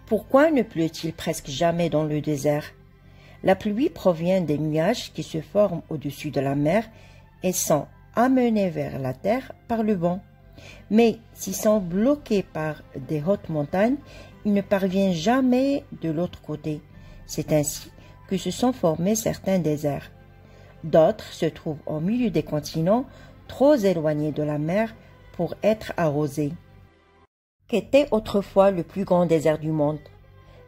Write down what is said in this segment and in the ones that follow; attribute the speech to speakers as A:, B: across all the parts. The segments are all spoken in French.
A: Pourquoi ne pleut-il presque jamais dans le désert? La pluie provient des nuages qui se forment au-dessus de la mer et sont amenés vers la terre par le vent. Mais s'ils sont bloqués par des hautes montagnes, ils ne parviennent jamais de l'autre côté. C'est ainsi que se sont formés certains déserts. D'autres se trouvent au milieu des continents, trop éloignés de la mer pour être arrosés. Qu'était autrefois le plus grand désert du monde?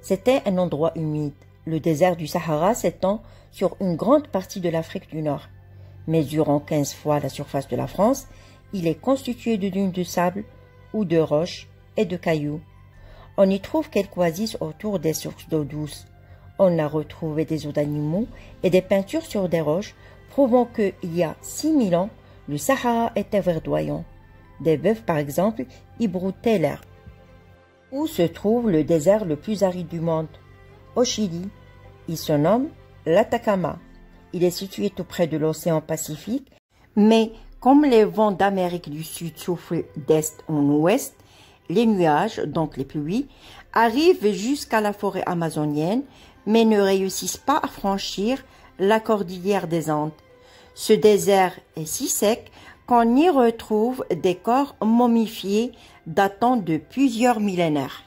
A: C'était un endroit humide. Le désert du Sahara s'étend sur une grande partie de l'Afrique du Nord. Mesurant 15 fois la surface de la France, il est constitué de dunes de sable ou de roches et de cailloux. On y trouve quelques oasis autour des sources d'eau douce. On a retrouvé des os d'animaux et des peintures sur des roches, prouvant qu'il y a 6000 ans, le Sahara était verdoyant. Des bœufs, par exemple, y broutaient l'herbe. Où se trouve le désert le plus aride du monde? Au Chili. Il se nomme l'Atacama. Il est situé tout près de l'océan Pacifique, mais comme les vents d'Amérique du Sud soufflent d'est en ouest, les nuages, donc les pluies, arrivent jusqu'à la forêt amazonienne, mais ne réussissent pas à franchir la cordillère des Andes. Ce désert est si sec qu'on y retrouve des corps momifiés datant de plusieurs millénaires.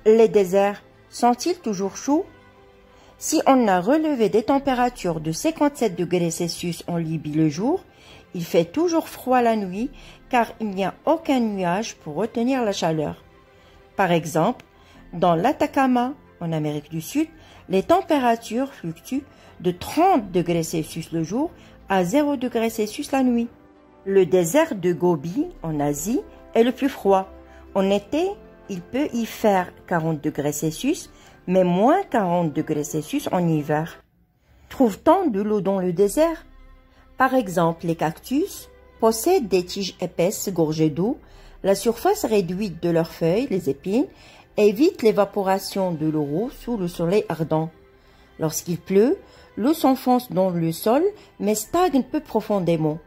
A: Les déserts sont-ils toujours chauds? Si on a relevé des températures de 57 degrés Celsius en Libye le jour, il fait toujours froid la nuit car il n'y a aucun nuage pour retenir la chaleur. Par exemple, dans l'Atacama, en Amérique du Sud, les températures fluctuent de 30 degrés Celsius le jour à 0 degrés Celsius la nuit. Le désert de Gobi, en Asie, est le plus froid. En été, il peut y faire 40 degrés Celsius, mais moins 40 degrés Celsius en hiver. Trouve-t-on de l'eau dans le désert? Par exemple, les cactus possèdent des tiges épaisses gorgées d'eau. La surface réduite de leurs feuilles, les épines, évite l'évaporation de l'eau sous le soleil ardent. Lorsqu'il pleut, l'eau s'enfonce dans le sol, mais stagne peu profondément.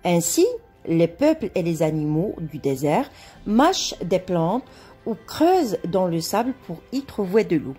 A: Ainsi, les peuples et les animaux du désert mâchent des plantes ou creusent dans le sable pour y trouver de l'eau.